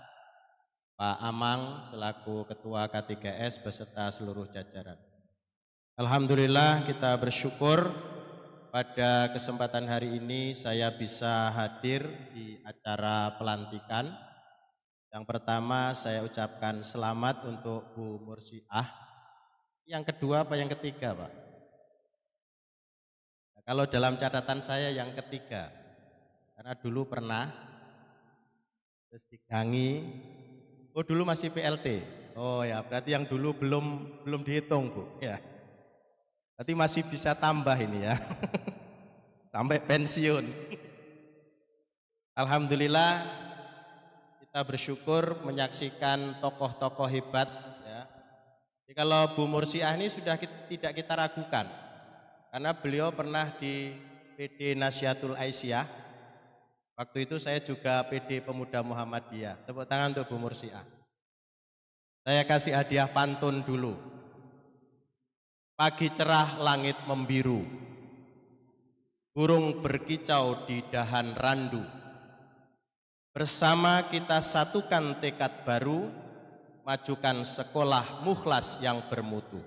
Pak Amang selaku Ketua K3S beserta seluruh jajaran. Alhamdulillah, kita bersyukur pada kesempatan hari ini saya bisa hadir di acara pelantikan. Yang pertama saya ucapkan selamat untuk Bu Mursiah. Yang kedua apa yang ketiga, Pak? Nah, kalau dalam catatan saya yang ketiga, karena dulu pernah terus digangi. Oh, dulu masih PLT. Oh ya, berarti yang dulu belum dihitung, Bu. Ya. Berarti masih bisa tambah ini ya. Sampai pensiun. Alhamdulillah kita bersyukur menyaksikan tokoh-tokoh hebat ya. Jadi kalau Bu Mursiah ini sudah tidak kita ragukan, karena beliau pernah di PD Nasihatul Aisyah, Waktu itu saya juga PD Pemuda Muhammadiyah. Tepuk tangan untuk Bu Mursiah. Saya kasih hadiah pantun dulu. Pagi cerah langit membiru, burung berkicau di dahan randu. Bersama kita satukan tekad baru, majukan sekolah mukhlas yang bermutu.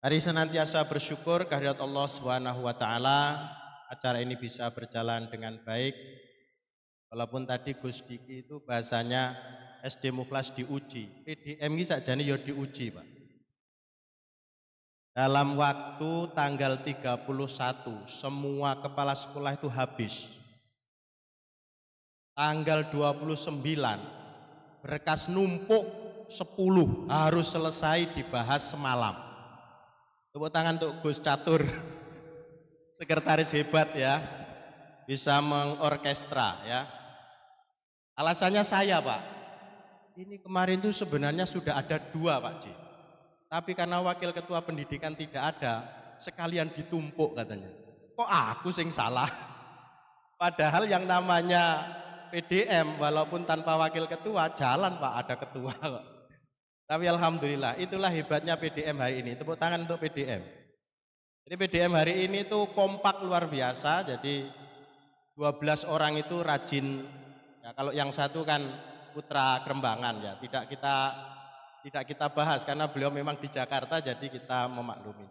Mari senantiasa bersyukur kehadirat Allah Subhanahu wa taala, acara ini bisa berjalan dengan baik. Walaupun tadi Gus Diki itu bahasanya SD Mukhlas diuji, PDM ini sakjane ya diuji, Pak. Dalam waktu tanggal 31 semua kepala sekolah itu habis. Tanggal 29 berkas numpuk 10 harus selesai dibahas semalam. Tepuk tangan untuk Gus Catur, sekretaris hebat ya, bisa mengorkestra ya. Alasannya saya, Pak, ini kemarin itu sebenarnya sudah ada 2, Pak Ji. Tapi karena wakil ketua pendidikan tidak ada, sekalian ditumpuk katanya. Kok aku sing salah? Padahal yang namanya PDM walaupun tanpa wakil ketua jalan, Pak, ada ketua kok. Tapi alhamdulillah, itulah hebatnya PDM hari ini. Tepuk tangan untuk PDM. Jadi PDM hari ini tuh kompak luar biasa. Jadi 12 orang itu rajin. Ya, kalau yang satu kan putra Kerembangan ya, tidak kita bahas karena beliau memang di Jakarta, jadi kita memaklumi.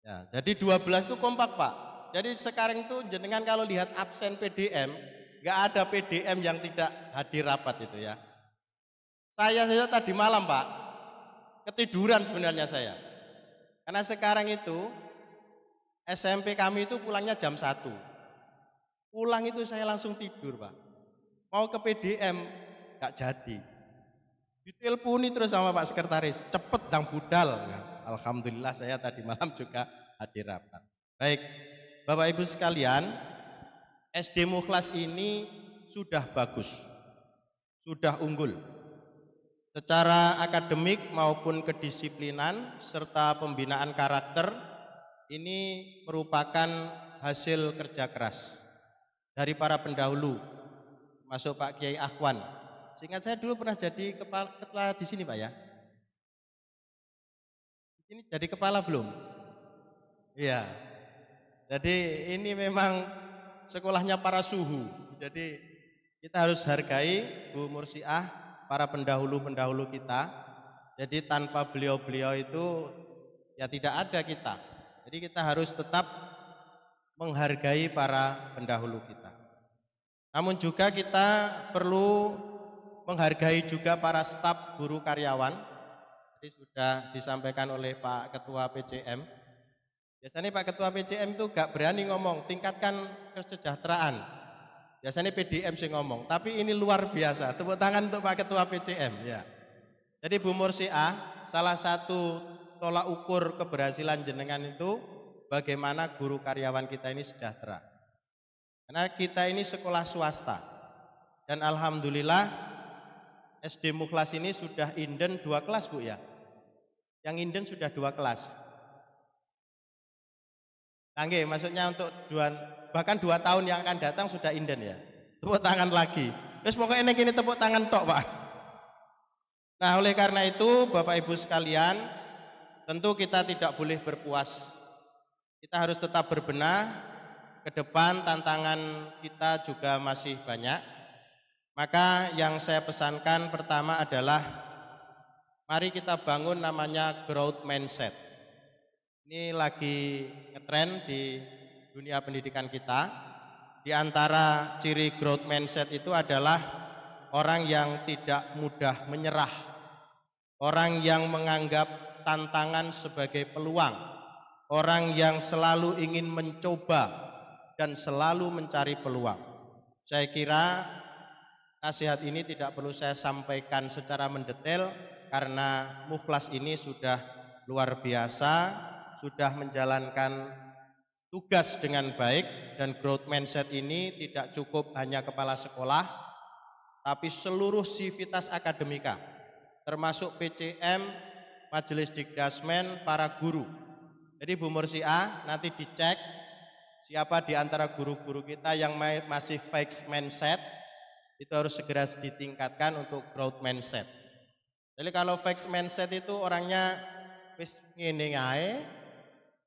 Ya, jadi 12 itu kompak, Pak. Jadi sekarang itu jenengan kalau lihat absen PDM, nggak ada PDM yang tidak hadir rapat itu ya. Saya tadi malam, Pak, ketiduran sebenarnya saya. Karena sekarang itu SMP kami itu pulangnya jam 1. Pulang itu saya langsung tidur, Pak. Mau ke PDM gak jadi. Diteleponi terus sama Pak Sekretaris, cepet dang budal. Nah, alhamdulillah saya tadi malam juga hadir rapat. Baik, Bapak Ibu sekalian, SD Mukhlas ini sudah bagus, sudah unggul. Secara akademik maupun kedisiplinan serta pembinaan karakter ini merupakan hasil kerja keras dari para pendahulu, masuk Pak Kiai Akhwan. Seingat saya dulu pernah jadi kepala di sini, Pak ya. Ini jadi kepala belum? Iya. Jadi ini memang sekolahnya para suhu. Jadi kita harus hargai Bu Mursiah, para pendahulu-pendahulu kita. Jadi tanpa beliau-beliau itu ya tidak ada kita. Jadi kita harus tetap menghargai para pendahulu kita. Namun juga kita perlu menghargai juga para staf guru karyawan. Jadi sudah disampaikan oleh Pak Ketua PCM. Biasanya Pak Ketua PCM itu gak berani ngomong tingkatkan kesejahteraan. Biasanya PDM sih ngomong, tapi ini luar biasa. Tepuk tangan untuk Pak Ketua PCM ya. Jadi Bu Mursiah, salah satu tolak ukur keberhasilan jenengan itu bagaimana guru karyawan kita ini sejahtera. Karena kita ini sekolah swasta. Dan alhamdulillah SD Mukhlas ini sudah inden 2 kelas, Bu ya. Yang inden sudah 2 kelas. Canggih, maksudnya untuk bahkan 2 tahun yang akan datang sudah inden ya. Tepuk tangan lagi. Terus pokoknya ini tepuk tangan tok, Pak. Nah, oleh karena itu Bapak Ibu sekalian, tentu kita tidak boleh berpuas. Kita harus tetap berbenah. Ke depan tantangan kita juga masih banyak. Maka yang saya pesankan pertama adalah mari kita bangun namanya growth mindset. Ini lagi ngetren di dunia pendidikan kita. Di antara ciri growth mindset itu adalah orang yang tidak mudah menyerah, orang yang menganggap tantangan sebagai peluang, orang yang selalu ingin mencoba dan selalu mencari peluang. Saya kira nasihat ini tidak perlu saya sampaikan secara mendetail karena Mukhlas ini sudah luar biasa, sudah menjalankan tugas dengan baik, dan growth mindset ini tidak cukup hanya kepala sekolah, tapi seluruh sivitas akademika, termasuk PCM, Majelis Dikdasmen, para guru. Jadi Bu Mursiah nanti dicek siapa di antara guru-guru kita yang masih fixed mindset, itu harus segera ditingkatkan untuk growth mindset. Jadi kalau fixed mindset itu orangnya wis ngene ae,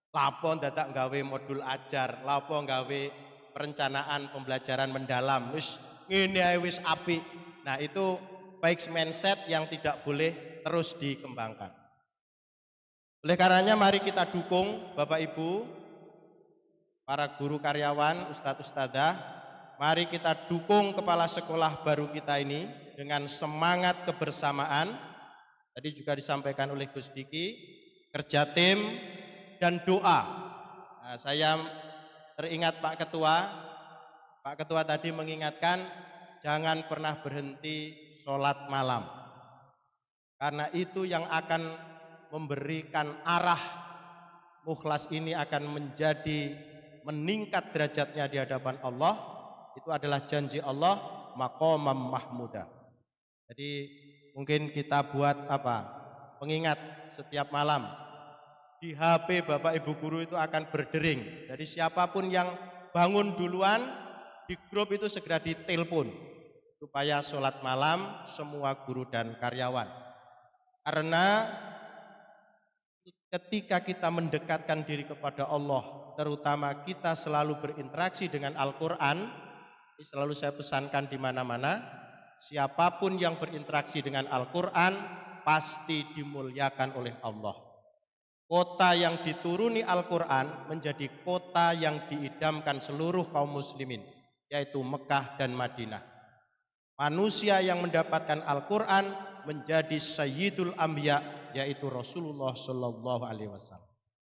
lapo dadak gawe modul ajar, lapo gawe perencanaan pembelajaran mendalam, wis ngene ae wis apik. Nah, itu fixed mindset yang tidak boleh terus dikembangkan. Oleh karenanya mari kita dukung Bapak Ibu, para guru karyawan, Ustadz Ustadzah, mari kita dukung kepala sekolah baru kita ini dengan semangat kebersamaan. Tadi juga disampaikan oleh Gus Diki, kerja tim dan doa. Nah, saya teringat Pak Ketua tadi mengingatkan jangan pernah berhenti sholat malam. Karena itu yang akan memberikan arah mukhlas ini akan menjadi meningkat derajatnya di hadapan Allah. Itu adalah janji Allah, maqamam mahmuda. Jadi mungkin kita buat pengingat setiap malam. Di HP Bapak Ibu guru itu akan berdering. Jadi siapapun yang bangun duluan di grup itu segera ditelepon supaya sholat malam semua guru dan karyawan. Karena ketika kita mendekatkan diri kepada Allah, terutama kita selalu berinteraksi dengan Al-Quran, ini selalu saya pesankan di mana-mana, siapapun yang berinteraksi dengan Al-Quran pasti dimuliakan oleh Allah. Kota yang dituruni Al-Quran menjadi kota yang diidamkan seluruh kaum muslimin, yaitu Mekah dan Madinah. Manusia yang mendapatkan Al-Quran menjadi Sayyidul Anbiya, yaitu Rasulullah Shallallahu Alaihi Wasallam.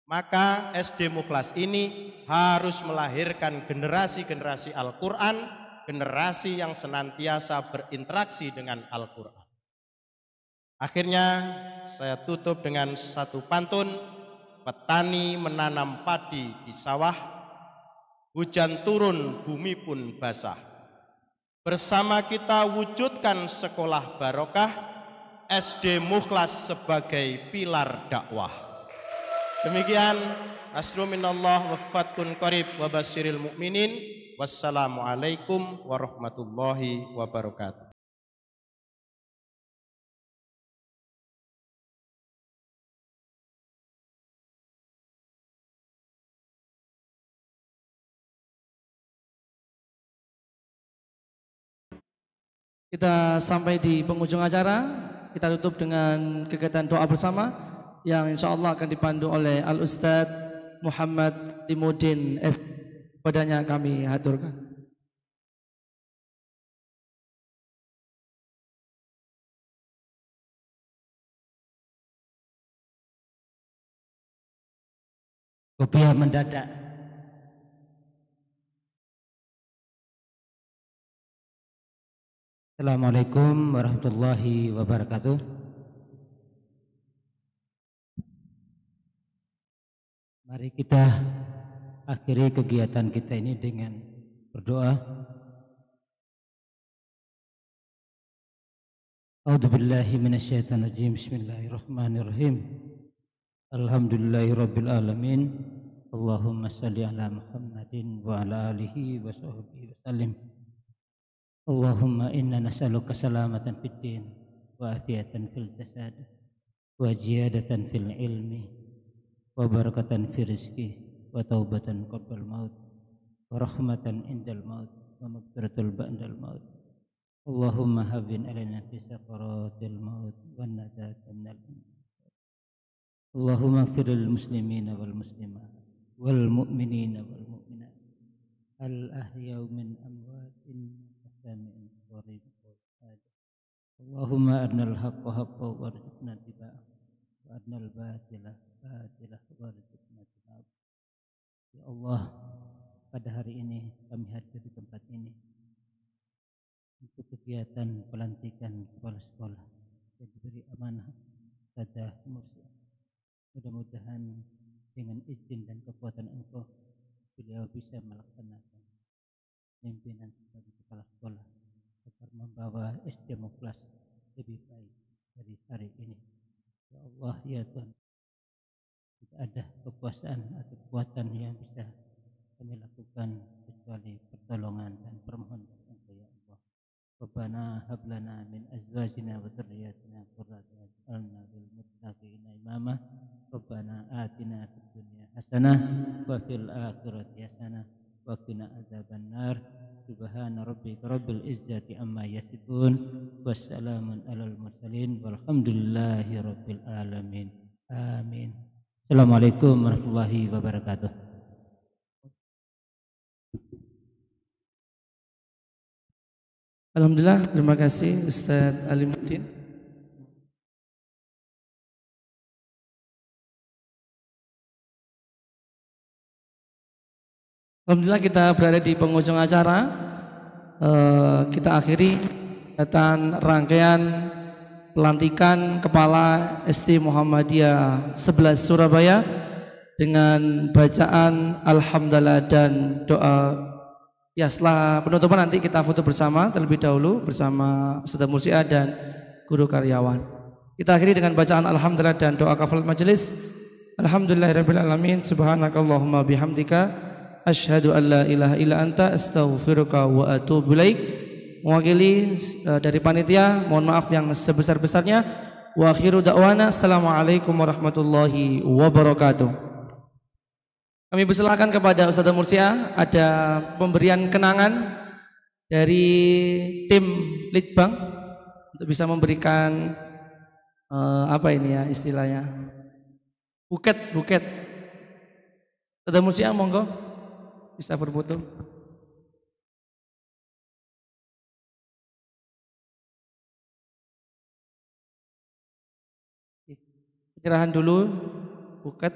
Maka SD Mukhlas ini harus melahirkan generasi-generasi Al-Quran, generasi yang senantiasa berinteraksi dengan Al-Quran. Akhirnya saya tutup dengan satu pantun, petani menanam padi di sawah, hujan turun bumi pun basah. Bersama kita wujudkan sekolah barokah, SD Mukhlas sebagai pilar dakwah. Demikian, asru minallah wa fatkun qarib wa basyiril mu'minin. Wassalamualaikum warahmatullahi wabarakatuh. Kita sampai di penghujung acara. Kita tutup dengan kegiatan doa bersama yang insya Allah akan dipandu oleh Al-Ustadz Muhammad Limuddin S. Padanya kami haturkan. Kopiah mendadak. Assalamualaikum warahmatullahi wabarakatuh. Mari kita akhiri kegiatan kita ini dengan berdoa. A'udzubillahi minasyaitonirrajim. Bismillahirrahmanirrahim. Alhamdulillahirabbil alamin. Allahumma shalli ala Muhammadin wa ala alihi wa sahbihi wasallim. Allahumma inna nas'aluka salamatan fid din wa afiatan fil jasad wa ziyadatan fil ilmi wa barakatan fil rizqi wa taubatan qabla maut wa rahmatan indal maut wa maghfiratul ba'dal maut. Allahumma hawwin alaina fi sakaratil maut wa najatan minal Allahumma ighfir lil muslimina wal muslimat wal mu'minina wal mu'minat al ahya'u min amwatin Allahumma arnal haqqa haqqa warzuqna ittiba'ah wa arnal batila batilah warzuqna ijtinabah. Ya Allah, pada hari ini kami hadir di tempat ini untuk kegiatan pelantikan kepala sekolah yang diberi amanah pada Mursiah. Mudah-mudahan dengan izin dan kekuatan Engkau beliau bisa melaksanakan pimpinan sebagai kepala sekolah agar membawa SD Mukhlas lebih baik dari hari ini. Ya Allah, ya Tuhan. tidak ada kekuasaan atau kekuatan yang bisa kami lakukan kecuali pertolongan dan permohonan Engkau ya Allah. Rabbana hab lana min azwajina wa dzurriyyatina qurrata a'yun lil muttaqina imama. Rabbana atina fid dunya hasanah wa fil akhirati hasanah wa qina adzabannar. Subhana rabbika rabbil izzati amma yasifun wassalamun alal mursalin walhamdulillahi rabbil alamin. Amin. Assalamualaikum warahmatullahi wabarakatuh. Alhamdulillah, terima kasih Ustadz Alimuddin. Alhamdulillah kita berada di penghujung acara. Kita akhiri kegiatan rangkaian pelantikan Kepala SD Muhammadiyah 11 Surabaya dengan bacaan Alhamdulillah dan doa. Ya, setelah penutupan nanti kita foto bersama terlebih dahulu bersama Ustadz Mursiah dan guru karyawan. Kita akhiri dengan bacaan Alhamdulillah dan doa kafalat majelis. Alhamdulillahirabbil alamin, subhanakallahumma bihamdika asyhadu an la ilaha illa anta astaghfiruka wa atubu ilaik. Mewakili dari panitia, mohon maaf yang sebesar-besarnya. Wa akhiru da'wana assalamualaikum warahmatullahi wabarakatuh. Kami persilakan kepada Ustadz Mursiah ada pemberian kenangan dari tim Litbang untuk bisa memberikan apa ini ya istilahnya, buket. Ustadz Mursiah monggo bisa berfoto. Penyerahan dulu buket.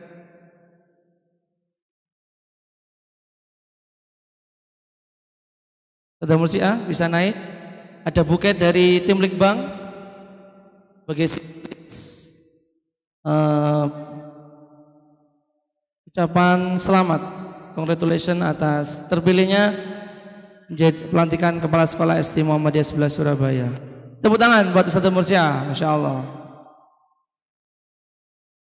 Ustadz Mursiah bisa naik. Ada buket dari tim Litbang sebagai ucapan selamat, congratulations atas terpilihnya menjadi pelantikan Kepala Sekolah SD Muhammadiyah 11 Surabaya. Tepuk tangan buat Ustadz Mursiah, Masya Allah.